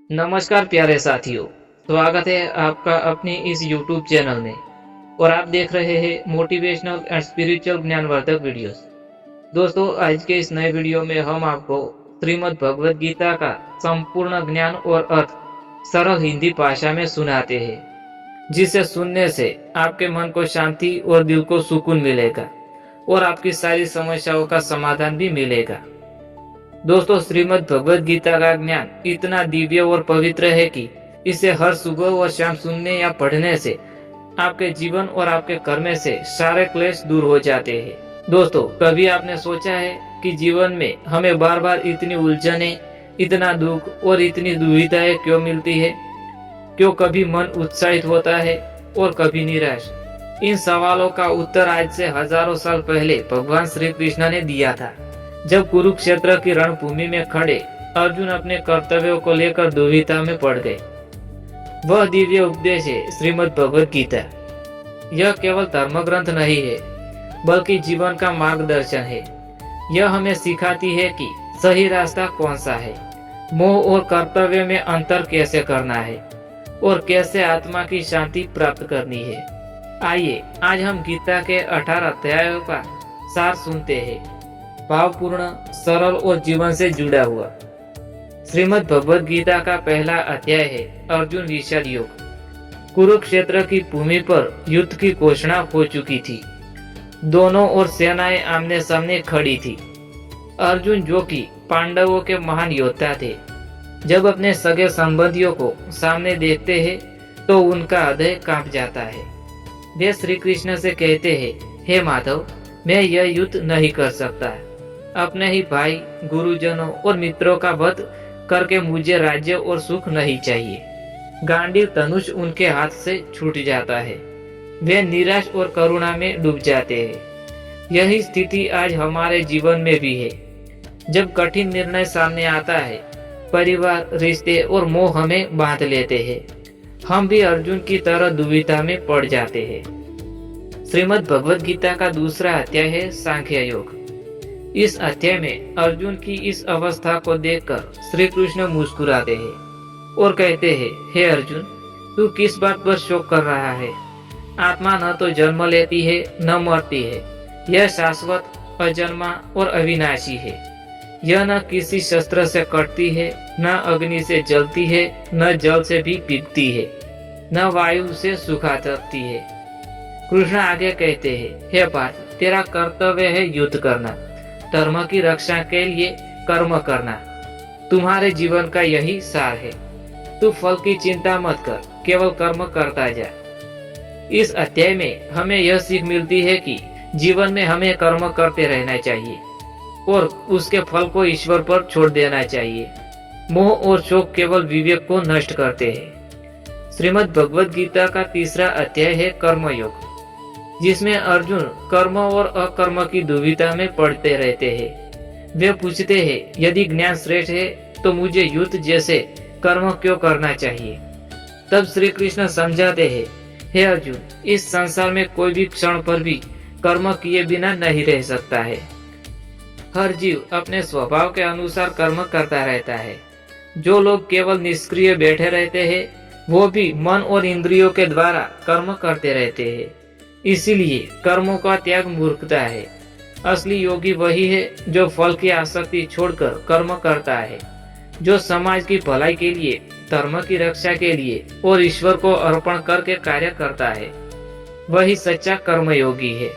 नमस्कार प्यारे साथियों। स्वागत है आपका अपने इस YouTube चैनल में और आप देख रहे हैं मोटिवेशनल एंड स्पिरिचुअल ज्ञानवर्धक वीडियोस। दोस्तों, आज के इस नए वीडियो में हम आपको श्रीमद् भगवद गीता का संपूर्ण ज्ञान और अर्थ सरल हिंदी भाषा में सुनाते हैं, जिसे सुनने से आपके मन को शांति और दिल को सुकून मिलेगा और आपकी सारी समस्याओं का समाधान भी मिलेगा। दोस्तों, श्रीमद् भगवद गीता का ज्ञान इतना दिव्य और पवित्र है कि इसे हर सुबह और शाम सुनने या पढ़ने से आपके जीवन और आपके कर्म से सारे क्लेश दूर हो जाते हैं। दोस्तों, कभी आपने सोचा है कि जीवन में हमें बार बार इतनी उलझने, इतना दुख और इतनी दुविधाएं क्यों मिलती है? क्यों कभी मन उत्साहित होता है और कभी निराश? इन सवालों का उत्तर आज से हजारों साल पहले भगवान श्री कृष्ण ने दिया था, जब कुरुक्षेत्र की रणभूमि में खड़े अर्जुन अपने कर्तव्यों को लेकर दुविधा में पड़ गए। वह दिव्य उपदेश है श्रीमद् भगवद गीता। यह केवल धर्म ग्रंथ नहीं है, बल्कि जीवन का मार्गदर्शन है। यह हमें सिखाती है कि सही रास्ता कौन सा है, मोह और कर्तव्य में अंतर कैसे करना है और कैसे आत्मा की शांति प्राप्त करनी है। आइए आज हम गीता के 18 अध्यायों का सार सुनते हैं, भावपूर्ण, सरल और जीवन से जुड़ा हुआ। श्रीमद् भगवद गीता का पहला अध्याय है अर्जुन विषाद योग। कुरुक्षेत्र की भूमि पर युद्ध की घोषणा हो चुकी थी। दोनों ओर सेनाएं आमने सामने खड़ी थी। अर्जुन, जो कि पांडवों के महान योद्धा थे, जब अपने सगे संबंधियों को सामने देखते हैं तो उनका हृदय कांप जाता है। वे श्री कृष्ण से कहते हैं, हे माधव, मैं यह युद्ध नहीं कर सकता। अपने ही भाई, गुरुजनों और मित्रों का वध करके मुझे राज्य और सुख नहीं चाहिए। गांडीव धनुष उनके हाथ से छूट जाता है। वे निराश और करुणा में डूब जाते हैं। यही स्थिति आज हमारे जीवन में भी है। जब कठिन निर्णय सामने आता है, परिवार, रिश्ते और मोह हमें बांध लेते हैं। हम भी अर्जुन की तरह दुविधा में पड़ जाते हैं। श्रीमद् भगवद गीता का दूसरा अध्याय है सांख्य योग। इस अध्याय में अर्जुन की इस अवस्था को देखकर श्री कृष्ण मुस्कुराते हैं और कहते हैं, हे अर्जुन, तू किस बात पर शोक कर रहा है? आत्मा न तो जन्म लेती है न मरती है। यह शाश्वत, अजन्मा और अविनाशी है। यह न किसी शस्त्र से कटती है, न अग्नि से जलती है, न जल से भी पिघलती है, न वायु से सुखा सकती है। कृष्ण आगे कहते हैं, हे पार्थ, तेरा कर्तव्य है युद्ध करना, धर्म की रक्षा के लिए कर्म करना। तुम्हारे जीवन का यही सार है। तू फल की चिंता मत कर, केवल कर्म करता जा। इस अध्याय में हमें यह सीख मिलती है कि जीवन में हमें कर्म करते रहना चाहिए और उसके फल को ईश्वर पर छोड़ देना चाहिए। मोह और शोक केवल विवेक को नष्ट करते हैं। श्रीमद् भगवद गीता का तीसरा अध्याय है कर्म योग, जिसमें अर्जुन कर्म और अकर्म की दुविधा में पड़ते रहते हैं। वे पूछते हैं, यदि ज्ञान श्रेष्ठ है तो मुझे युद्ध जैसे कर्म क्यों करना चाहिए? तब श्री कृष्ण समझाते हैं, हे अर्जुन, इस संसार में कोई भी क्षण पर भी कर्म किए बिना नहीं रह सकता है। हर जीव अपने स्वभाव के अनुसार कर्म करता रहता है। जो लोग केवल निष्क्रिय बैठे रहते हैं, वो भी मन और इंद्रियों के द्वारा कर्म करते रहते हैं। इसीलिए कर्मों का त्याग मूर्खता है। असली योगी वही है जो फल की आसक्ति छोड़कर कर्म करता है, जो समाज की भलाई के लिए, धर्म की रक्षा के लिए और ईश्वर को अर्पण करके कार्य करता है। वही सच्चा कर्मयोगी है।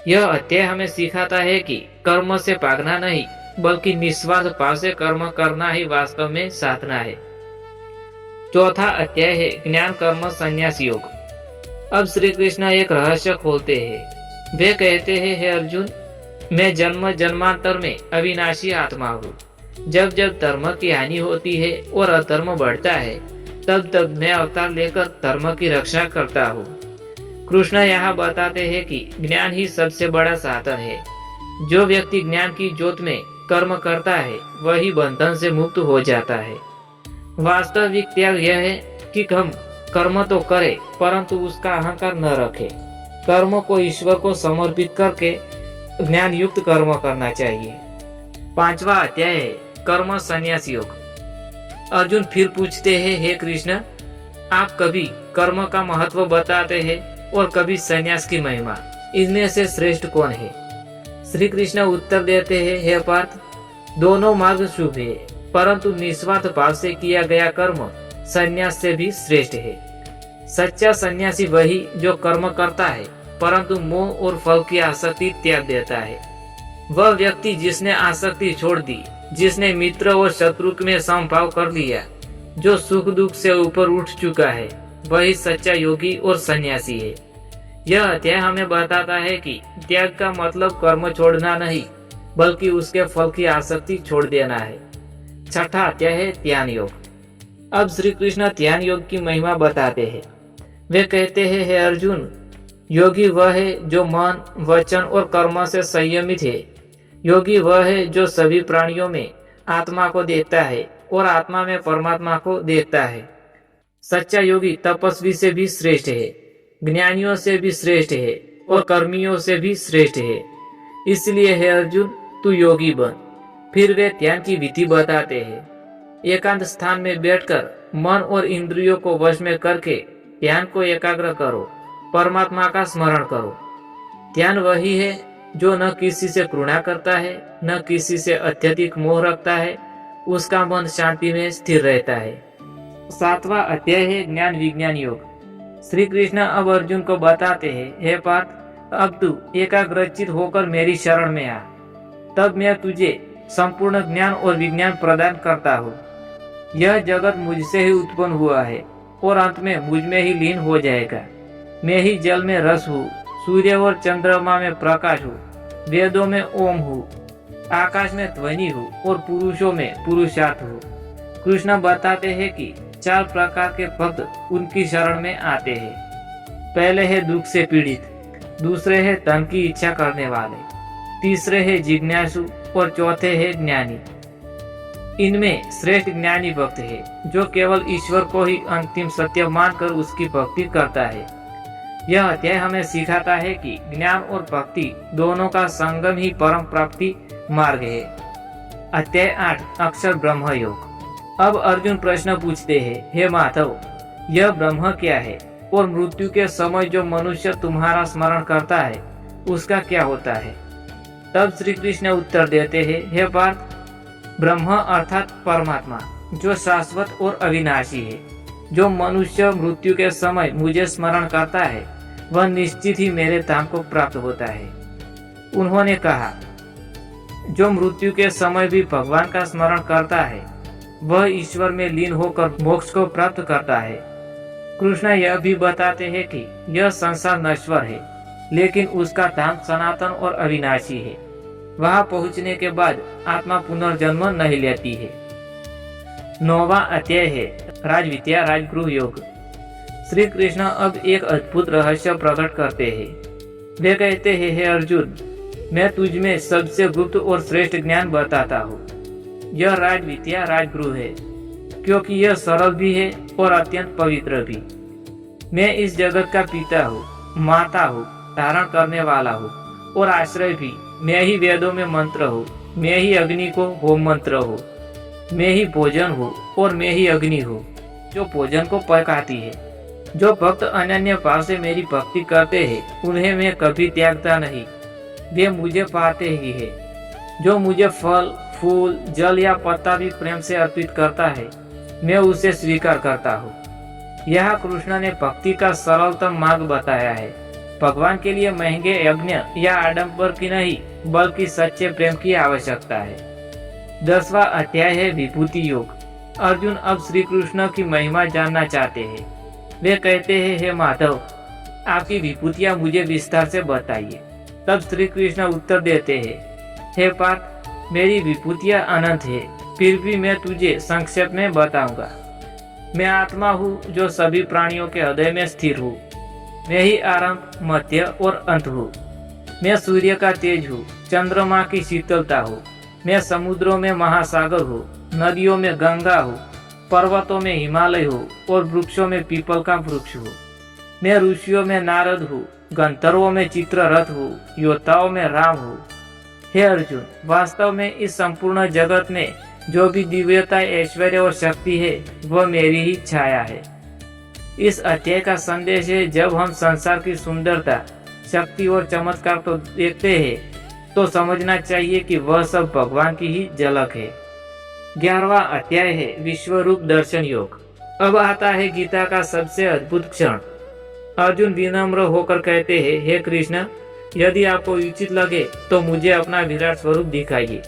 यह अध्याय हमें सिखाता है कि कर्म से भागना नहीं, बल्कि निस्वार्थ भाव से कर्म करना ही वास्तव में साधना है। चौथा अध्याय है ज्ञान कर्म संन्यास योग। अब श्री कृष्ण एक रहस्य खोलते हैं। वे कहते हैं, हे अर्जुन, मैं जन्म जन्मांतर में अविनाशी आत्मा हूँ। जब जब धर्म की हानि होती है और अधर्म बढ़ता है, तब तब मैं अवतार लेकर धर्म की रक्षा करता हूँ। कृष्ण यहाँ बताते हैं कि ज्ञान ही सबसे बड़ा साधन है। जो व्यक्ति ज्ञान की ज्योत में कर्म करता है, वही बंधन से मुक्त हो जाता है। वास्तविक त्याग यह है कि हम कर्म तो करे, परंतु उसका अहंकार न रखे। कर्म को ईश्वर को समर्पित करके ज्ञान युक्त कर्म करना चाहिए। पांचवा अध्याय है कर्म संन्यास योग। अर्जुन फिर पूछते हैं, हे कृष्ण, आप कभी कर्म का महत्व बताते हैं और कभी संन्यास की महिमा, इनमें से श्रेष्ठ कौन है? श्री कृष्ण उत्तर देते हैं, हे पार्थ, दोनों मार्ग शुभ है, परंतु निस्वार्थ भाव से किया गया कर्म संन्यास से भी श्रेष्ठ है। सच्चा सन्यासी वही जो कर्म करता है परंतु मोह और फल की आसक्ति त्याग देता है। वह व्यक्ति जिसने आसक्ति छोड़ दी, जिसने मित्र और शत्रु में समभाव कर लिया, जो सुख दुख से ऊपर उठ चुका है, वही सच्चा योगी और सन्यासी है। यह अध्याय हमें बताता है कि त्याग का मतलब कर्म छोड़ना नहीं, बल्कि उसके फल की आसक्ति छोड़ देना है। छठा अध्याय है ध्यान योग। अब श्री कृष्ण ध्यान योग की महिमा बताते हैं। वे कहते हैं, हे अर्जुन, योगी वह है जो मन, वचन और कर्म से संयमित है। योगी वह है जो सभी प्राणियों में आत्मा को देखता है और आत्मा में परमात्मा को देखता है। सच्चा योगी तपस्वी से भी श्रेष्ठ है, ज्ञानियों से भी श्रेष्ठ है और कर्मियों से भी श्रेष्ठ है। इसलिए हे अर्जुन, तू योगी बन। फिर वे ध्यान की विधि बताते हैं। एकांत स्थान में बैठकर मन और इंद्रियों को वश में करके ध्यान को एकाग्र करो, परमात्मा का स्मरण करो। ध्यान वही है जो न किसी से घृणा करता है, न किसी से अत्यधिक मोह रखता है, उसका मन शांति में स्थिर रहता है। सातवां अध्याय है ज्ञान विज्ञान योग। श्री कृष्ण अब अर्जुन को बताते हैं, हे पार्थ, अब तू एकाग्रचित होकर मेरी शरण में आ, तब मैं तुझे संपूर्ण ज्ञान और विज्ञान प्रदान करता हूँ। यह जगत मुझसे ही उत्पन्न हुआ है और अंत में मुझ में ही लीन हो जाएगा। मैं ही जल में रस हूँ, सूर्य और चंद्रमा में प्रकाश हूँ, वेदों में ओम हूँ, आकाश में ध्वनि हूँ और पुरुषों में पुरुषार्थ हूँ। कृष्ण बताते हैं कि 4 प्रकार के भक्त उनकी शरण में आते हैं। पहले है दुख से पीड़ित, दूसरे है धन की इच्छा करने वाले, तीसरे है जिज्ञासु और चौथे है ज्ञानी। इनमें श्रेष्ठ ज्ञानी भक्त है जो केवल ईश्वर को ही अंतिम सत्य मानकर उसकी भक्ति करता है। यह अध्याय हमें सिखाता है कि ज्ञान और भक्ति दोनों का संगम ही परम प्राप्ति मार्ग है। अध्याय 8 अक्षर ब्रह्म योग। अब अर्जुन प्रश्न पूछते हैं, हे माधव, यह ब्रह्म क्या है और मृत्यु के समय जो मनुष्य तुम्हारा स्मरण करता है उसका क्या होता है? तब श्री कृष्ण उत्तर देते हैं, हे पार्थ, ब्रह्म अर्थात परमात्मा जो शाश्वत और अविनाशी है, जो मनुष्य मृत्यु के समय मुझे स्मरण करता है वह निश्चित ही मेरे धाम को प्राप्त होता है। उन्होंने कहा, जो मृत्यु के समय भी भगवान का स्मरण करता है वह ईश्वर में लीन होकर मोक्ष को प्राप्त करता है। कृष्ण यह भी बताते हैं कि यह संसार नश्वर है, लेकिन उसका धाम सनातन और अविनाशी है। वहां पहुंचने के बाद आत्मा पुनर्जन्म नहीं लेती है। 9वां अध्याय है राजविद्या राजगृह योग। श्री कृष्ण अब एक अद्भुत रहस्य प्रकट करते हैं। वे कहते हैं, हे अर्जुन, मैं तुझ में सबसे गुप्त और श्रेष्ठ ज्ञान बताता हूँ। यह राजविद्या राजगृह है, क्योंकि यह सरल भी है और अत्यंत पवित्र भी। मैं इस जगत का पिता हूँ, माता हूँ, धारण करने वाला हूँ और आश्रय भी। मैं ही वेदों में मंत्र हूँ, मैं ही अग्नि को होम मंत्र हूँ, मैं ही भोजन हूँ और मैं ही अग्नि हूँ जो भोजन को पकाती है। जो भक्त अनन्य भाव से मेरी भक्ति करते हैं उन्हें मैं कभी त्यागता नहीं, वे मुझे पाते ही है। जो मुझे फल, फूल, जल या पत्ता भी प्रेम से अर्पित करता है मैं उसे स्वीकार करता हूँ। यह कृष्ण ने भक्ति का सरलतम मार्ग बताया है। भगवान के लिए महंगे यज्ञ या आडंबर की नहीं, बल्कि सच्चे प्रेम की आवश्यकता है। 10वां अध्याय है विभूति योग। अर्जुन अब श्री कृष्ण की महिमा जानना चाहते हैं। वे कहते हैं, हे माधव, आपकी विभूतियां मुझे विस्तार से बताइए। तब श्री कृष्ण उत्तर देते हैं, हे पार्थ, मेरी विभूतियां अनंत है, फिर भी मैं तुझे संक्षेप में बताऊंगा। मैं आत्मा हूँ जो सभी प्राणियों के हृदय में स्थिर हूँ। मैं ही आरंभ, मध्य और अंत हूँ। मैं सूर्य का तेज हूँ, चंद्रमा की शीतलता हूँ। मैं समुद्रों में महासागर हूँ, नदियों में गंगा हूँ, पर्वतों में हिमालय हूँ और वृक्षों में पीपल का वृक्ष हूँ। मैं ऋषियों में नारद हूँ, गंधर्वों में चित्ररथ हूँ, योद्धाओं में राम हूँ। हे अर्जुन, वास्तव में इस संपूर्ण जगत में जो भी दिव्यता, ऐश्वर्य और शक्ति है वह मेरी ही छाया है। इस अध्याय का संदेश है, जब हम संसार की सुंदरता, शक्ति और चमत्कार तो देखते हैं तो समझना चाहिए कि वह सब भगवान की ही झलक है। 11वां अध्याय है विश्व रूप दर्शन योग। अब आता है गीता का सबसे अद्भुत क्षण। अर्जुन विनम्र होकर कहते हैं, हे कृष्ण, यदि आपको उचित लगे तो मुझे अपना विराट स्वरूप दिखाइए।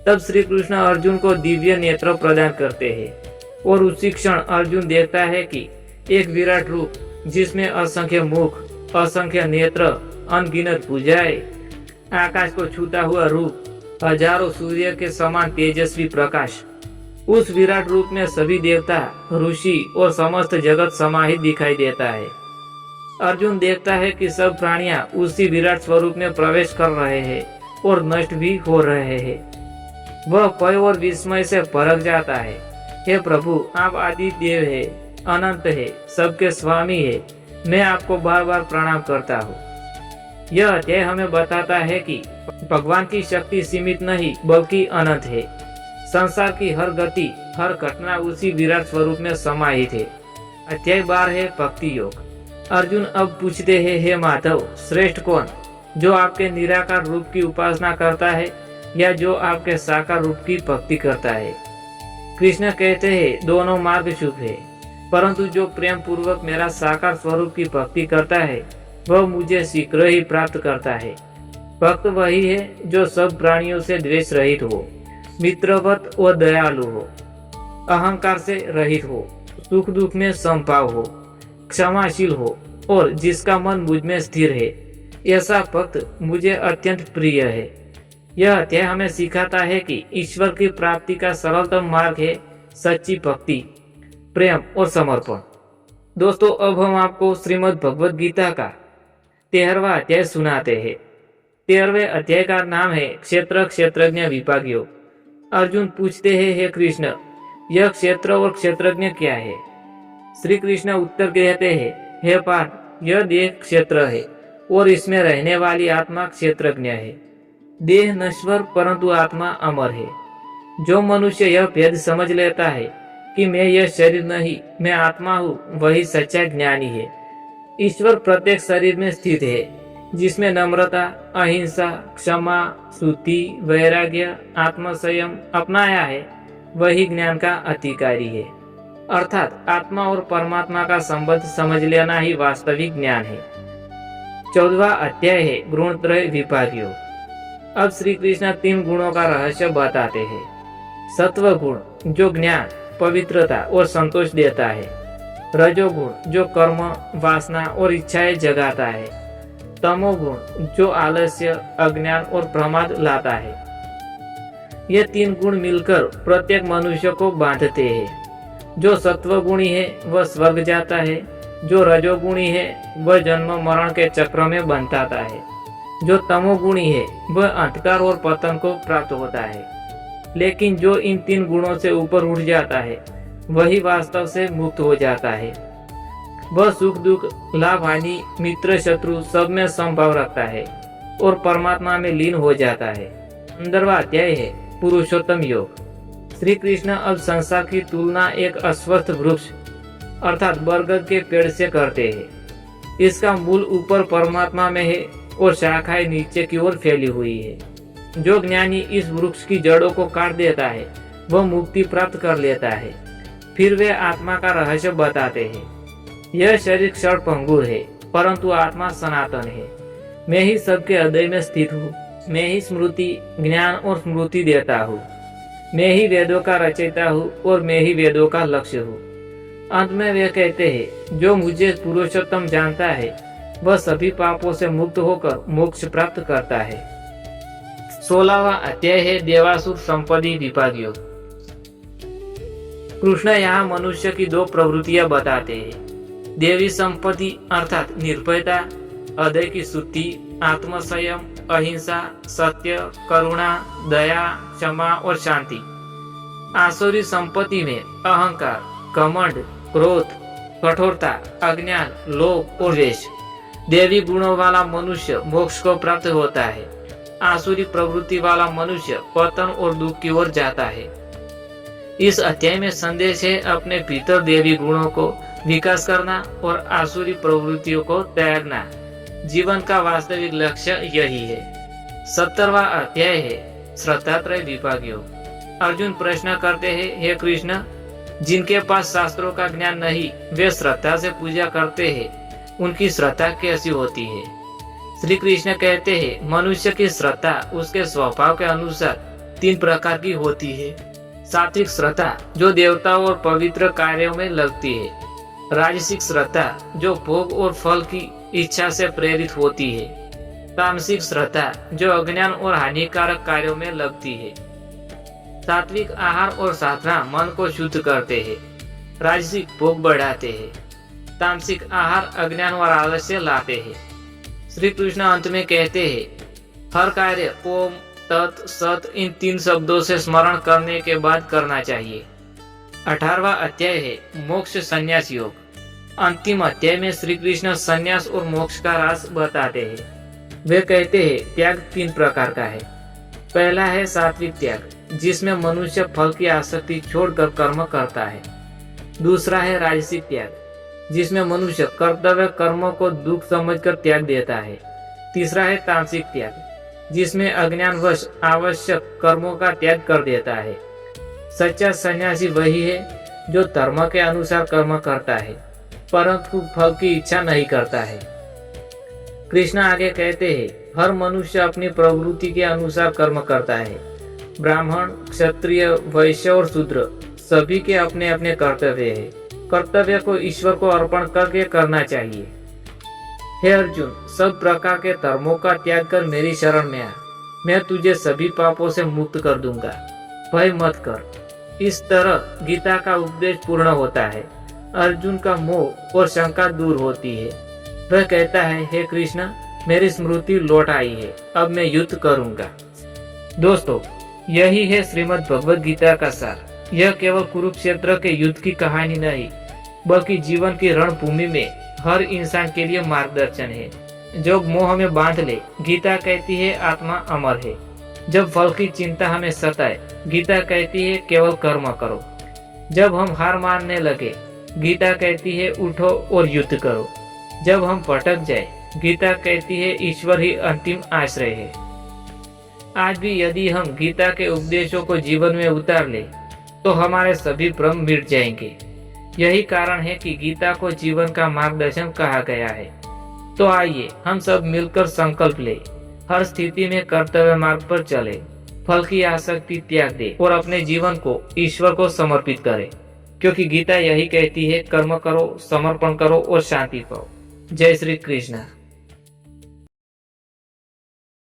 तब श्री कृष्ण अर्जुन को दिव्य नेत्र प्रदान करते हैं और उसी क्षण अर्जुन देखता है कि एक विराट रूप जिसमें असंख्य मुख, असंख्य नेत्र, अनगिनत भुजाएं, आकाश को छूता हुआ रूप, हजारों सूर्य के समान तेजस्वी प्रकाश। उस विराट रूप में सभी देवता, ऋषि और समस्त जगत समाहित दिखाई देता है। अर्जुन देखता है कि सब प्राणियां उसी विराट स्वरूप में प्रवेश कर रहे हैं और नष्ट भी हो रहे हैं। वह भय और विस्मय से भड़क जाता है। हे प्रभु, आप आदि देव है, अनंत है, सबके स्वामी है। मैं आपको बार बार प्रणाम करता हूँ। यह अध्याय हमें बताता है कि भगवान की शक्ति सीमित नहीं बल्कि अनंत है। संसार की हर गति, हर घटना उसी विराट स्वरूप में समाहित है। अध्याय 12 है भक्ति योग। अर्जुन अब पूछते हैं, हे माधव, श्रेष्ठ कौन, जो आपके निराकार रूप की उपासना करता है या जो आपके साकार रूप की भक्ति करता है? कृष्ण कहते हैं, दोनों मार्ग शुभ है, परंतु जो प्रेम पूर्वक मेरा साकार स्वरूप की भक्ति करता है वह मुझे शीघ्र ही प्राप्त करता है। भक्त वही है जो सब प्राणियों से द्वेष रहित हो, मित्रवत और दयालु हो, अहंकार से रहित हो, सुख दुख में समभाव हो, क्षमाशील हो और जिसका मन मुझ में स्थिर है। ऐसा भक्त मुझे अत्यंत प्रिय है। यह अध्याय हमें सिखाता है कि ईश्वर की प्राप्ति का सरलतम मार्ग है सच्ची भक्ति, प्रेम और समर्पण। दोस्तों, अब हम आपको श्रीमद् भगवद गीता का 13वां अध्याय सुनाते हैं। 13वें अध्याय का नाम है क्षेत्र क्षेत्रज्ञ विभाग योग। अर्जुन पूछते हैं, हे कृष्ण, यह क्षेत्र और क्षेत्रज्ञ क्या है? श्री कृष्ण उत्तर देते हैं, हे पार्थ, यह देह क्षेत्र है और इसमें रहने वाली आत्मा क्षेत्रज्ञ है। देह नश्वर परंतु आत्मा अमर है। जो मनुष्य यह भेद समझ लेता है कि मैं यह शरीर नहीं, मैं आत्मा हूँ, वही सच्चा ज्ञानी है। ईश्वर प्रत्येक शरीर में स्थित है। जिसमें नम्रता, अहिंसा, क्षमा, स्तुति, वैराग्य, आत्मसंयम अपनाया है वही ज्ञान का अधिकारी है। अर्थात आत्मा और परमात्मा का संबंध समझ लेना ही वास्तविक ज्ञान है। 14वां अध्याय है गुणत्रय विभाग योग। अब श्री कृष्ण 3 गुणों का रहस्य बताते हैं। सत्व गुण जो ज्ञान, पवित्रता और संतोष देता है। रजोगुण जो कर्म, वासना और इच्छाएं जगाता है। तमोगुण जो आलस्य, अज्ञान और प्रमाद लाता है। ये 3 गुण मिलकर प्रत्येक मनुष्य को बांधते हैं। जो सत्वगुणी है वह स्वर्ग जाता है, जो रजोगुणी है वह जन्म मरण के चक्र में बंधाता है, जो तमोगुणी है वह अंधकार और पतन को प्राप्त होता है। लेकिन जो इन 3 गुणों से ऊपर उठ जाता है वही वास्तव से मुक्त हो जाता है। वह सुख दुख, लाभ हानि, मित्र शत्रु सब में समभाव रखता है और परमात्मा में लीन हो जाता है। 15वां अध्याय है पुरुषोत्तम योग। श्री कृष्ण अब संसार की तुलना एक अस्वस्थ वृक्ष अर्थात बरगद के पेड़ से करते हैं। इसका मूल ऊपर परमात्मा में है और शाखाएं नीचे की ओर फैली हुई है। जो ज्ञानी इस वृक्ष की जड़ों को काट देता है वह मुक्ति प्राप्त कर लेता है। फिर वे आत्मा का रहस्य बताते हैं। यह शरीर क्षण भंगुर है परंतु आत्मा सनातन है। मैं ही सबके हृदय में स्थित हूँ। मैं ही स्मृति, ज्ञान और स्मृति देता हूँ। मैं ही वेदों का रचयिता हूँ और मैं ही वेदों का लक्ष्य हूँ। अंत में वे कहते हैं, जो मुझे पुरुषोत्तम जानता है वह सभी पापों से मुक्त होकर मोक्ष प्राप्त करता है। 16वां अध्याय है देवासुर संपत्ति विभाग योग। कृष्ण यहाँ मनुष्य की 2 प्रवृत्तियां बताते हैं। देवी संपत्ति अर्थात निर्भयता, हृदय की शुद्धि, आत्मसंयम, अहिंसा, सत्य, करुणा, दया, क्षमा और शांति। आसुरी संपत्ति में अहंकार, घमंड, क्रोध, कठोरता, अज्ञान, लोभ और द्वेष। देवी गुणों वाला मनुष्य मोक्ष को प्राप्त होता है। आसुरी प्रवृत्ति वाला मनुष्य पतन और दुख की ओर जाता है। इस अध्याय में संदेश है अपने भीतर देवी गुणों को विकास करना और आसुरी प्रवृत्तियों को त्यागना। जीवन का वास्तविक लक्ष्य यही है। 70वां अध्याय है श्रद्धात्रय विभाग योग। अर्जुन प्रश्न करते हैं, हे कृष्ण, जिनके पास शास्त्रों का ज्ञान नहीं वे श्रद्धा से पूजा करते हैं, उनकी श्रद्धा कैसी होती है? श्री कृष्ण कहते हैं, मनुष्य की श्रद्धा उसके स्वभाव के अनुसार 3 प्रकार की होती है। सात्विक श्रद्धा जो देवताओं और पवित्र कार्यों में लगती है, राजसिक श्रद्धा जो भोग और फल की इच्छा से प्रेरित होती है, तामसिक श्रद्धा जो अज्ञान और हानिकारक कार्यों में लगती है। सात्विक आहार और साधना मन को शुद्ध करते हैं, राजसिक भोग बढ़ाते हैं, तामसिक आहार अज्ञान और आलस्य लाते हैं। श्री कृष्ण अंत में कहते हैं, हर कार्य ओम तत् सत इन 3 शब्दों से स्मरण करने के बाद करना चाहिए। 18वां अध्याय है मोक्ष संन्यास योग। अंतिम अध्याय में श्री कृष्ण संन्यास और मोक्ष का राज बताते हैं। वे कहते हैं, त्याग 3 प्रकार का है। पहला है सात्विक त्याग, जिसमें मनुष्य फल की आसक्ति छोड़कर कर्म करता है। दूसरा है राजसिक त्याग, जिसमें मनुष्य कर्तव्य कर्मों को दुख समझकर त्याग देता है। तीसरा है तामसिक त्याग, जिसमें अज्ञानवश आवश्यक कर्मों का त्याग कर देता है। सच्चा सन्यासी वही है जो धर्म के अनुसार कर्म करता है, परंतु फल की इच्छा नहीं करता है। कृष्ण आगे कहते हैं, हर मनुष्य अपनी प्रवृत्ति के अनुसार कर्म करता है। ब्राह्मण, क्षत्रिय, वैश्य और शूद्र सभी के अपने अपने कर्तव्य है। कर्तव्य को ईश्वर को अर्पण करके करना चाहिए। हे अर्जुन, सब प्रकार के धर्मों का त्याग कर मेरी शरण में आ, मैं तुझे सभी पापों से मुक्त कर दूंगा। भय मत कर। इस तरह गीता का उपदेश पूर्ण होता है। अर्जुन का मोह और शंका दूर होती है। वह कहता है, हे कृष्ण, मेरी स्मृति लौट आई है, अब मैं युद्ध करूंगा। दोस्तों, यही है श्रीमद् भगवद गीता का सार। यह केवल कुरुक्षेत्र के युद्ध की कहानी नहीं, बल्कि जीवन की रणभूमि में हर इंसान के लिए मार्गदर्शन है। जो मोह में बांध ले, गीता कहती है आत्मा अमर है। जब फल की चिंता हमें सताए, गीता कहती है केवल कर्म करो। जब हम हार मानने लगे, गीता कहती है उठो और युद्ध करो। जब हम भटक जाए, गीता कहती है ईश्वर ही अंतिम आश्रय है। आज भी यदि हम गीता के उपदेशों को जीवन में उतार ले, तो हमारे सभी भ्रम मिट जाएंगे। यही कारण है कि गीता को जीवन का मार्गदर्शन कहा गया है। तो आइए हम सब मिलकर संकल्प ले, हर स्थिति में कर्तव्य मार्ग पर चले, फल की आसक्ति त्याग दे और अपने जीवन को ईश्वर को समर्पित करें। क्योंकि गीता यही कहती है, कर्म करो, समर्पण करो और शांति पाओ। जय श्री कृष्ण।